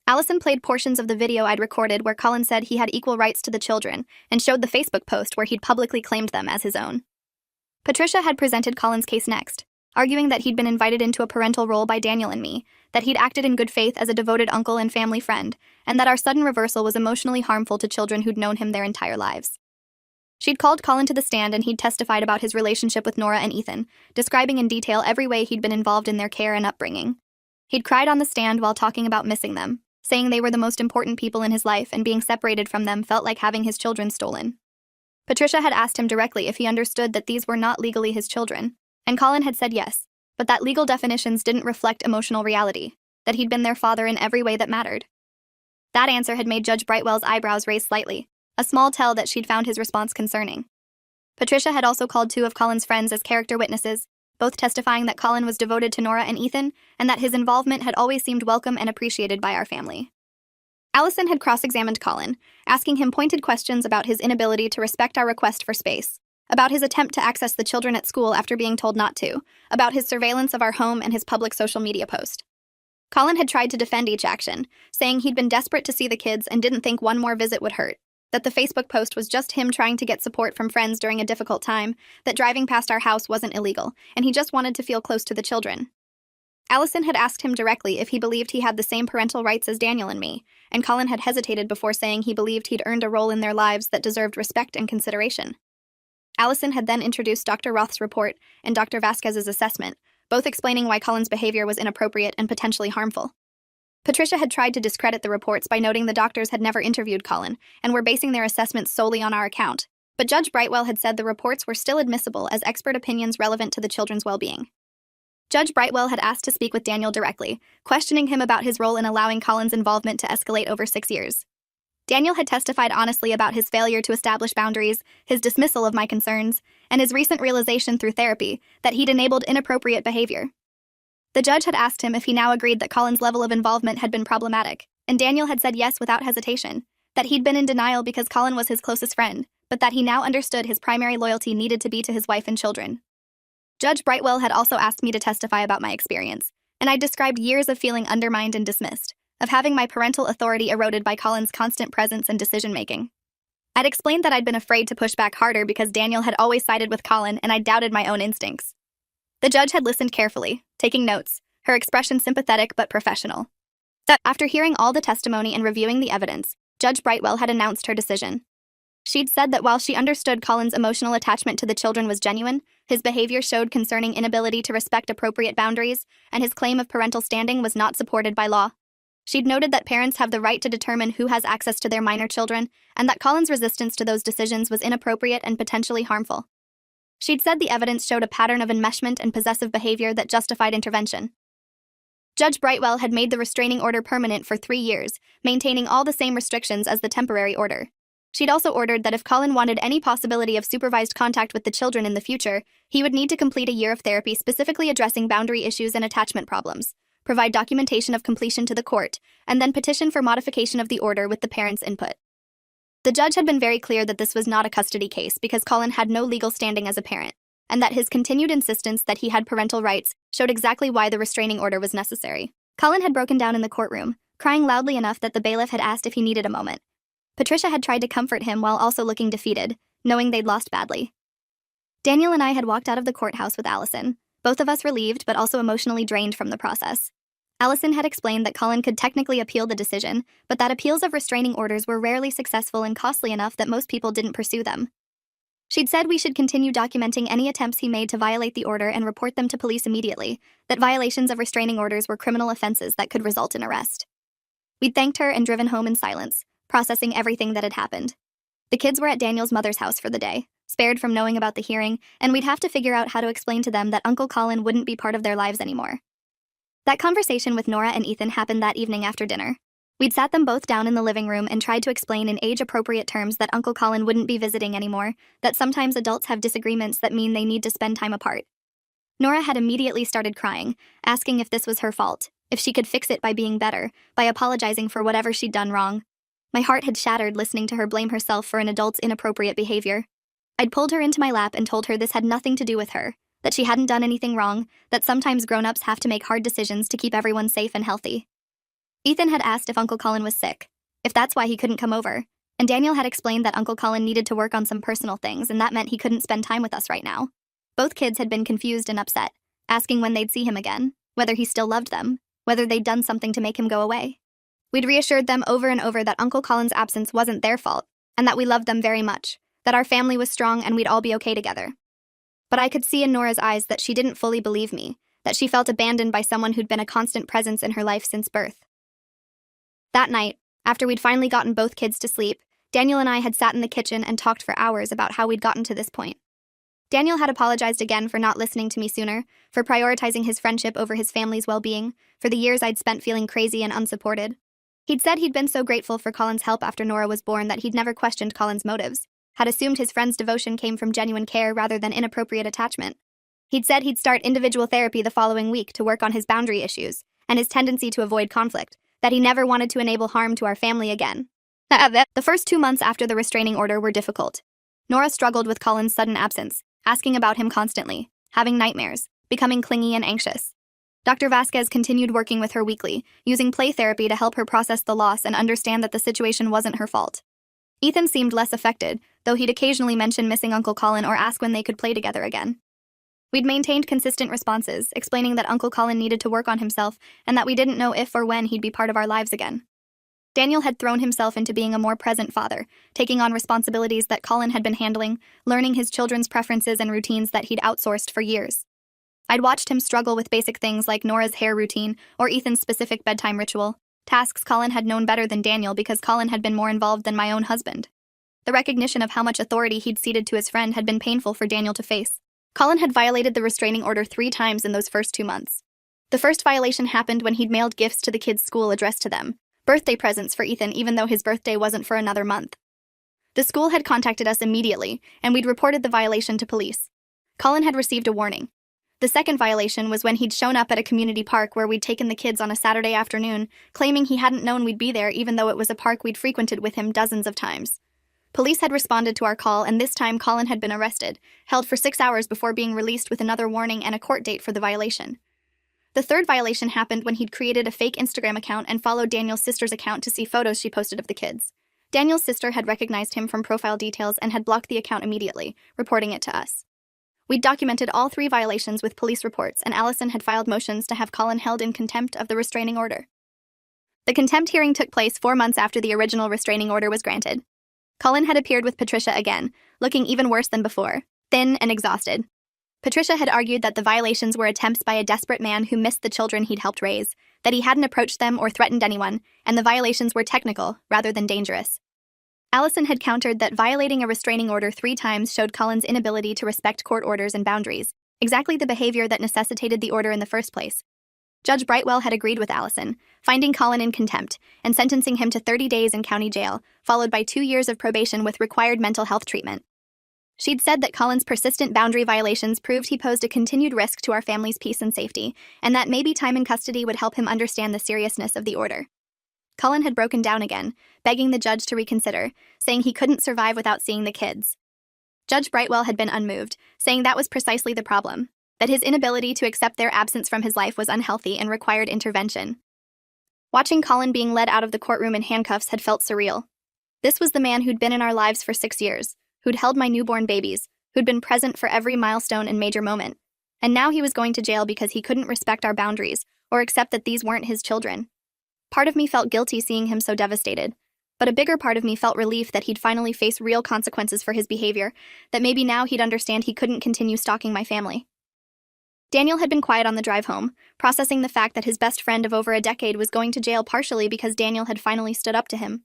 Allison played portions of the video I'd recorded where Colin said he had equal rights to the children and showed the Facebook post where he'd publicly claimed them as his own. Patricia had presented Colin's case next, arguing that he'd been invited into a parental role by Daniel and me, that he'd acted in good faith as a devoted uncle and family friend, and that our sudden reversal was emotionally harmful to children who'd known him their entire lives. She'd called Colin to the stand and he'd testified about his relationship with Nora and Ethan, describing in detail every way he'd been involved in their care and upbringing. He'd cried on the stand while talking about missing them, saying they were the most important people in his life and being separated from them felt like having his children stolen. Patricia had asked him directly if he understood that these were not legally his children, and Colin had said yes, but that legal definitions didn't reflect emotional reality, that he'd been their father in every way that mattered. That answer had made Judge Brightwell's eyebrows raise slightly, a small tell that she'd found his response concerning. Patricia had also called 2 of Colin's friends as character witnesses, both testifying that Colin was devoted to Nora and Ethan, and that his involvement had always seemed welcome and appreciated by our family. Allison had cross-examined Colin, asking him pointed questions about his inability to respect our request for space, about his attempt to access the children at school after being told not to, about his surveillance of our home and his public social media post. Colin had tried to defend each action, saying he'd been desperate to see the kids and didn't think one more visit would hurt, that the Facebook post was just him trying to get support from friends during a difficult time, that driving past our house wasn't illegal, and he just wanted to feel close to the children. Allison had asked him directly if he believed he had the same parental rights as Daniel and me, and Colin had hesitated before saying he believed he'd earned a role in their lives that deserved respect and consideration. Allison had then introduced Dr. Roth's report and Dr. Vasquez's assessment, both explaining why Colin's behavior was inappropriate and potentially harmful. Patricia had tried to discredit the reports by noting the doctors had never interviewed Colin and were basing their assessments solely on our account, but Judge Brightwell had said the reports were still admissible as expert opinions relevant to the children's well-being. Judge Brightwell had asked to speak with Daniel directly, questioning him about his role in allowing Colin's involvement to escalate over 6 years. Daniel had testified honestly about his failure to establish boundaries, his dismissal of my concerns, and his recent realization through therapy that he'd enabled inappropriate behavior. The judge had asked him if he now agreed that Colin's level of involvement had been problematic, and Daniel had said yes without hesitation, that he'd been in denial because Colin was his closest friend, but that he now understood his primary loyalty needed to be to his wife and children. Judge Brightwell had also asked me to testify about my experience, and I described years of feeling undermined and dismissed, of having my parental authority eroded by Colin's constant presence and decision-making. I'd explained that I'd been afraid to push back harder because Daniel had always sided with Colin and I doubted my own instincts. The judge had listened carefully, taking notes, her expression sympathetic but professional. After hearing all the testimony and reviewing the evidence, Judge Brightwell had announced her decision. She'd said that while she understood Colin's emotional attachment to the children was genuine, his behavior showed concerning inability to respect appropriate boundaries, and his claim of parental standing was not supported by law. She'd noted that parents have the right to determine who has access to their minor children, and that Colin's resistance to those decisions was inappropriate and potentially harmful. She'd said the evidence showed a pattern of enmeshment and possessive behavior that justified intervention. Judge Brightwell had made the restraining order permanent for 3 years, maintaining all the same restrictions as the temporary order. She'd also ordered that if Colin wanted any possibility of supervised contact with the children in the future, he would need to complete a year of therapy specifically addressing boundary issues and attachment problems, provide documentation of completion to the court, and then petition for modification of the order with the parents' input. The judge had been very clear that this was not a custody case because Colin had no legal standing as a parent, and that his continued insistence that he had parental rights showed exactly why the restraining order was necessary. Colin had broken down in the courtroom, crying loudly enough that the bailiff had asked if he needed a moment. Patricia had tried to comfort him while also looking defeated, knowing they'd lost badly. Daniel and I had walked out of the courthouse with Allison, both of us relieved but also emotionally drained from the process. Allison had explained that Colin could technically appeal the decision, but that appeals of restraining orders were rarely successful and costly enough that most people didn't pursue them. She'd said we should continue documenting any attempts he made to violate the order and report them to police immediately, that violations of restraining orders were criminal offenses that could result in arrest. We'd thanked her and driven home in silence, processing everything that had happened. The kids were at Daniel's mother's house for the day, spared from knowing about the hearing, and we'd have to figure out how to explain to them that Uncle Colin wouldn't be part of their lives anymore. That conversation with Nora and Ethan happened that evening after dinner. We'd sat them both down in the living room and tried to explain in age-appropriate terms that Uncle Colin wouldn't be visiting anymore, that sometimes adults have disagreements that mean they need to spend time apart. Nora had immediately started crying, asking if this was her fault, if she could fix it by being better, by apologizing for whatever she'd done wrong. My heart had shattered listening to her blame herself for an adult's inappropriate behavior. I'd pulled her into my lap and told her this had nothing to do with her, that she hadn't done anything wrong, that sometimes grown-ups have to make hard decisions to keep everyone safe and healthy. Ethan had asked if Uncle Colin was sick, if that's why he couldn't come over, and Daniel had explained that Uncle Colin needed to work on some personal things and that meant he couldn't spend time with us right now. Both kids had been confused and upset, asking when they'd see him again, whether he still loved them, whether they'd done something to make him go away. We'd reassured them over and over that Uncle Colin's absence wasn't their fault, and that we loved them very much, that our family was strong and we'd all be okay together. But I could see in Nora's eyes that she didn't fully believe me, that she felt abandoned by someone who'd been a constant presence in her life since birth. That night, after we'd finally gotten both kids to sleep, Daniel and I had sat in the kitchen and talked for hours about how we'd gotten to this point. Daniel had apologized again for not listening to me sooner, for prioritizing his friendship over his family's well-being, for the years I'd spent feeling crazy and unsupported. He'd said he'd been so grateful for Colin's help after Nora was born that he'd never questioned Colin's motives, had assumed his friend's devotion came from genuine care rather than inappropriate attachment. He'd said he'd start individual therapy the following week to work on his boundary issues, and his tendency to avoid conflict, that he never wanted to enable harm to our family again. The first 2 months after the restraining order were difficult. Nora struggled with Colin's sudden absence, asking about him constantly, having nightmares, becoming clingy and anxious. Dr. Vasquez continued working with her weekly, using play therapy to help her process the loss and understand that the situation wasn't her fault. Ethan seemed less affected, though he'd occasionally mention missing Uncle Colin or ask when they could play together again. We'd maintained consistent responses, explaining that Uncle Colin needed to work on himself and that we didn't know if or when he'd be part of our lives again. Daniel had thrown himself into being a more present father, taking on responsibilities that Colin had been handling, learning his children's preferences and routines that he'd outsourced for years. I'd watched him struggle with basic things like Nora's hair routine or Ethan's specific bedtime ritual, tasks Colin had known better than Daniel because Colin had been more involved than my own husband. The recognition of how much authority he'd ceded to his friend had been painful for Daniel to face. Colin had violated the restraining order 3 times in those first 2 months. The first violation happened when he'd mailed gifts to the kids' school addressed to them, birthday presents for Ethan even though his birthday wasn't for another month. The school had contacted us immediately, and we'd reported the violation to police. Colin had received a warning. The second violation was when he'd shown up at a community park where we'd taken the kids on a Saturday afternoon, claiming he hadn't known we'd be there even though it was a park we'd frequented with him dozens of times. Police had responded to our call, and this time Colin had been arrested, held for 6 hours before being released with another warning and a court date for the violation. The third violation happened when he'd created a fake Instagram account and followed Daniel's sister's account to see photos she posted of the kids. Daniel's sister had recognized him from profile details and had blocked the account immediately, reporting it to us. We'd documented all 3 violations with police reports, and Allison had filed motions to have Qley held in contempt of the restraining order. The contempt hearing took place 4 months after the original restraining order was granted. Qley had appeared with Patricia again, looking even worse than before, thin and exhausted. Patricia had argued that the violations were attempts by a desperate man who missed the children he'd helped raise, that he hadn't approached them or threatened anyone, and the violations were technical rather than dangerous. Allison had countered that violating a restraining order 3 times showed Qley's inability to respect court orders and boundaries, exactly the behavior that necessitated the order in the first place. Judge Brightwell had agreed with Allison, finding Qley in contempt and sentencing him to 30 days in county jail, followed by 2 years of probation with required mental health treatment. She'd said that Qley's persistent boundary violations proved he posed a continued risk to our family's peace and safety, and that maybe time in custody would help him understand the seriousness of the order. Qley had broken down again, begging the judge to reconsider, saying he couldn't survive without seeing the kids. Judge Brightwell had been unmoved, saying that was precisely the problem, that his inability to accept their absence from his life was unhealthy and required intervention. Watching Qley being led out of the courtroom in handcuffs had felt surreal. This was the man who'd been in our lives for 6 years, who'd held my newborn babies, who'd been present for every milestone and major moment. And now he was going to jail because he couldn't respect our boundaries or accept that these weren't his children. Part of me felt guilty seeing him so devastated, but a bigger part of me felt relief that he'd finally face real consequences for his behavior, that maybe now he'd understand he couldn't continue stalking my family. Daniel had been quiet on the drive home, processing the fact that his best friend of over a decade was going to jail partially because Daniel had finally stood up to him.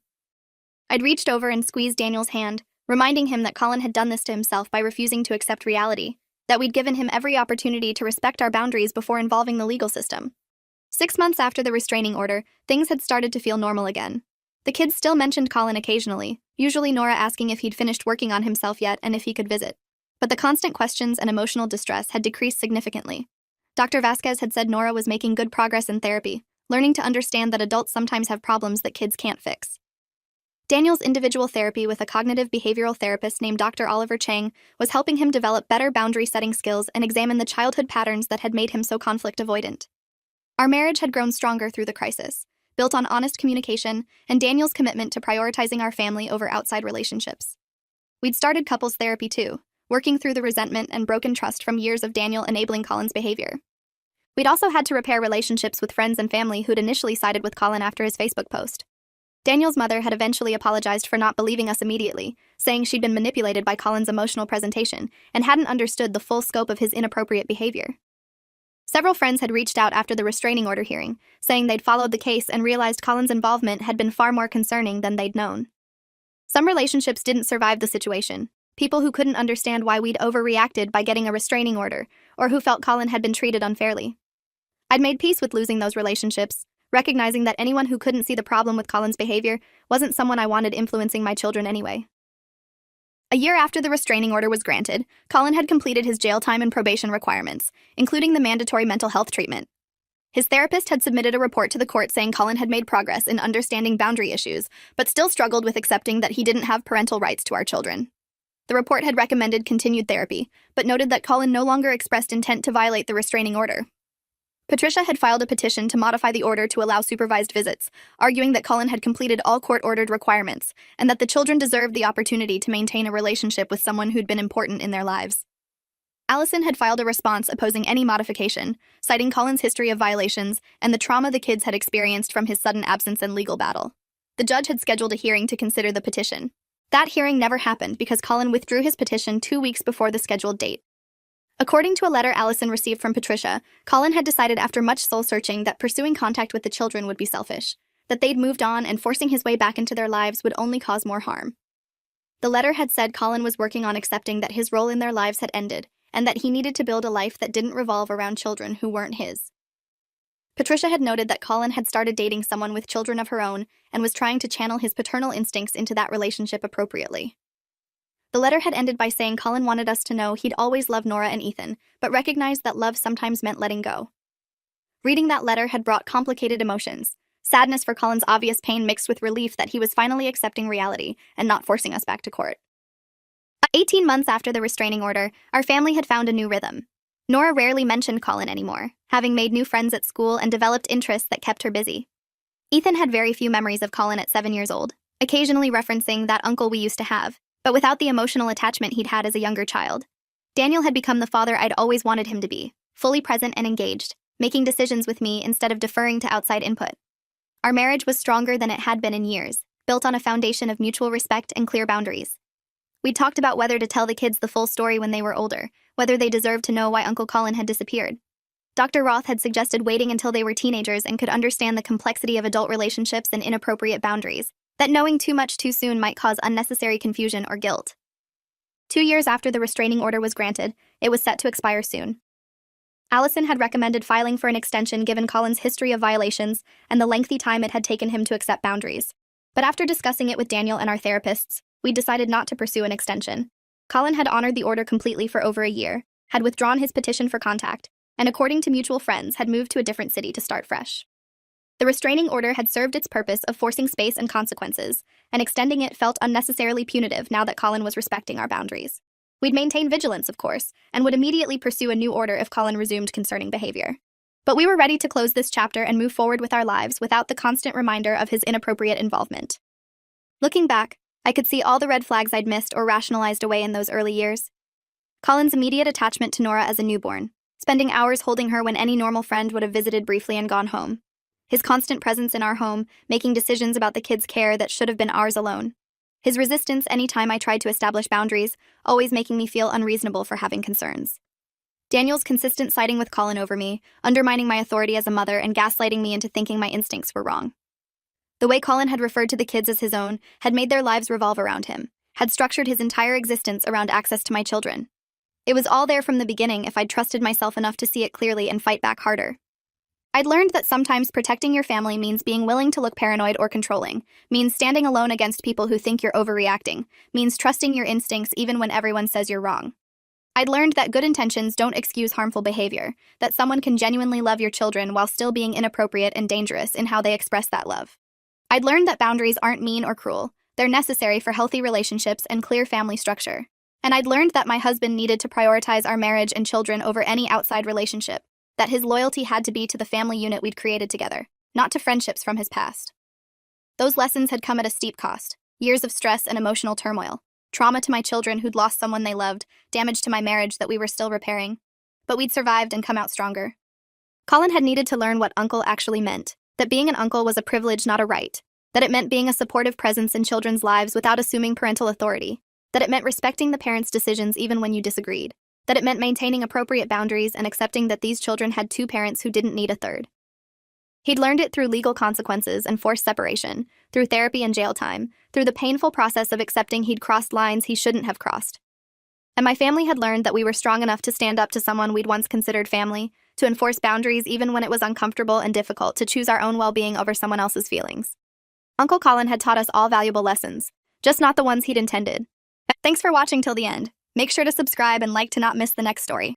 I'd reached over and squeezed Daniel's hand, reminding him that Qley had done this to himself by refusing to accept reality, that we'd given him every opportunity to respect our boundaries before involving the legal system. 6 months after the restraining order, things had started to feel normal again. The kids still mentioned Qley occasionally, usually Nora asking if he'd finished working on himself yet and if he could visit. But the constant questions and emotional distress had decreased significantly. Dr. Vasquez had said Nora was making good progress in therapy, learning to understand that adults sometimes have problems that kids can't fix. Daniel's individual therapy with a cognitive behavioral therapist named Dr. Oliver Chang was helping him develop better boundary-setting skills and examine the childhood patterns that had made him so conflict-avoidant. Our marriage had grown stronger through the crisis, built on honest communication and Daniel's commitment to prioritizing our family over outside relationships. We'd started couples therapy too, working through the resentment and broken trust from years of Daniel enabling Qley's behavior. We'd also had to repair relationships with friends and family who'd initially sided with Qley after his Facebook post. Daniel's mother had eventually apologized for not believing us immediately, saying she'd been manipulated by Qley's emotional presentation and hadn't understood the full scope of his inappropriate behavior. Several friends had reached out after the restraining order hearing, saying they'd followed the case and realized Qley's involvement had been far more concerning than they'd known. Some relationships didn't survive the situation, people who couldn't understand why we'd overreacted by getting a restraining order, or who felt Qley had been treated unfairly. I'd made peace with losing those relationships, recognizing that anyone who couldn't see the problem with Qley's behavior wasn't someone I wanted influencing my children anyway. A year after the restraining order was granted, Qley had completed his jail time and probation requirements, including the mandatory mental health treatment. His therapist had submitted a report to the court saying Qley had made progress in understanding boundary issues, but still struggled with accepting that he didn't have parental rights to our children. The report had recommended continued therapy, but noted that Qley no longer expressed intent to violate the restraining order. Patricia had filed a petition to modify the order to allow supervised visits, arguing that Qley had completed all court-ordered requirements, and that the children deserved the opportunity to maintain a relationship with someone who'd been important in their lives. Allison had filed a response opposing any modification, citing Qley's history of violations and the trauma the kids had experienced from his sudden absence and legal battle. The judge had scheduled a hearing to consider the petition. That hearing never happened because Qley withdrew his petition 2 weeks before the scheduled date. According to a letter Allison received from Patricia, Qley had decided after much soul-searching that pursuing contact with the children would be selfish, that they'd moved on and forcing his way back into their lives would only cause more harm. The letter had said Qley was working on accepting that his role in their lives had ended, and that he needed to build a life that didn't revolve around children who weren't his. Patricia had noted that Qley had started dating someone with children of her own and was trying to channel his paternal instincts into that relationship appropriately. The letter had ended by saying Qley wanted us to know he'd always loved Nora and Ethan, but recognized that love sometimes meant letting go. Reading that letter had brought complicated emotions, sadness for Qley's obvious pain mixed with relief that he was finally accepting reality and not forcing us back to court. 18 months after the restraining order, our family had found a new rhythm. Nora rarely mentioned Colin anymore, having made new friends at school and developed interests that kept her busy. Ethan had very few memories of Colin at 7 years old, occasionally referencing that uncle we used to have, but without the emotional attachment he'd had as a younger child. Daniel had become the father I'd always wanted him to be, fully present and engaged, making decisions with me instead of deferring to outside input. Our marriage was stronger than it had been in years, built on a foundation of mutual respect and clear boundaries. We'd talked about whether to tell the kids the full story when they were older, whether they deserved to know why Uncle Colin had disappeared. Dr. Roth had suggested waiting until they were teenagers and could understand the complexity of adult relationships and inappropriate boundaries, that knowing too much too soon might cause unnecessary confusion or guilt. 2 years after the restraining order was granted, it was set to expire soon. Allison had recommended filing for an extension given Colin's history of violations and the lengthy time it had taken him to accept boundaries. But after discussing it with Daniel and our therapists, we decided not to pursue an extension. Colin had honored the order completely for over a year, had withdrawn his petition for contact, and according to mutual friends, had moved to a different city to start fresh. The restraining order had served its purpose of forcing space and consequences, and extending it felt unnecessarily punitive now that Colin was respecting our boundaries. We'd maintain vigilance, of course, and would immediately pursue a new order if Colin resumed concerning behavior. But we were ready to close this chapter and move forward with our lives without the constant reminder of his inappropriate involvement. Looking back, I could see all the red flags I'd missed or rationalized away in those early years. Colin's immediate attachment to Nora as a newborn, spending hours holding her when any normal friend would have visited briefly and gone home. His constant presence in our home, making decisions about the kids' care that should have been ours alone. His resistance any time I tried to establish boundaries, always making me feel unreasonable for having concerns. Daniel's consistent siding with Colin over me, undermining my authority as a mother and gaslighting me into thinking my instincts were wrong. The way Colin had referred to the kids as his own had made their lives revolve around him, had structured his entire existence around access to my children. It was all there from the beginning if I'd trusted myself enough to see it clearly and fight back harder. I'd learned that sometimes protecting your family means being willing to look paranoid or controlling, means standing alone against people who think you're overreacting, means trusting your instincts even when everyone says you're wrong. I'd learned that good intentions don't excuse harmful behavior, that someone can genuinely love your children while still being inappropriate and dangerous in how they express that love. I'd learned that boundaries aren't mean or cruel, they're necessary for healthy relationships and clear family structure. And I'd learned that my husband needed to prioritize our marriage and children over any outside relationship, that his loyalty had to be to the family unit we'd created together, not to friendships from his past. Those lessons had come at a steep cost, years of stress and emotional turmoil, trauma to my children who'd lost someone they loved, damage to my marriage that we were still repairing. But we'd survived and come out stronger. Colin had needed to learn what uncle actually meant, that being an uncle was a privilege, not a right, that it meant being a supportive presence in children's lives without assuming parental authority, that it meant respecting the parents' decisions even when you disagreed, that it meant maintaining appropriate boundaries and accepting that these children had two parents who didn't need a third. He'd learned it through legal consequences and forced separation, through therapy and jail time, through the painful process of accepting he'd crossed lines he shouldn't have crossed. And my family had learned that we were strong enough to stand up to someone we'd once considered family, to enforce boundaries even when it was uncomfortable and difficult, to choose our own well-being over someone else's feelings. Uncle Colin had taught us all valuable lessons, just not the ones he'd intended. Thanks for watching till the end. Make sure to subscribe and like to not miss the next story.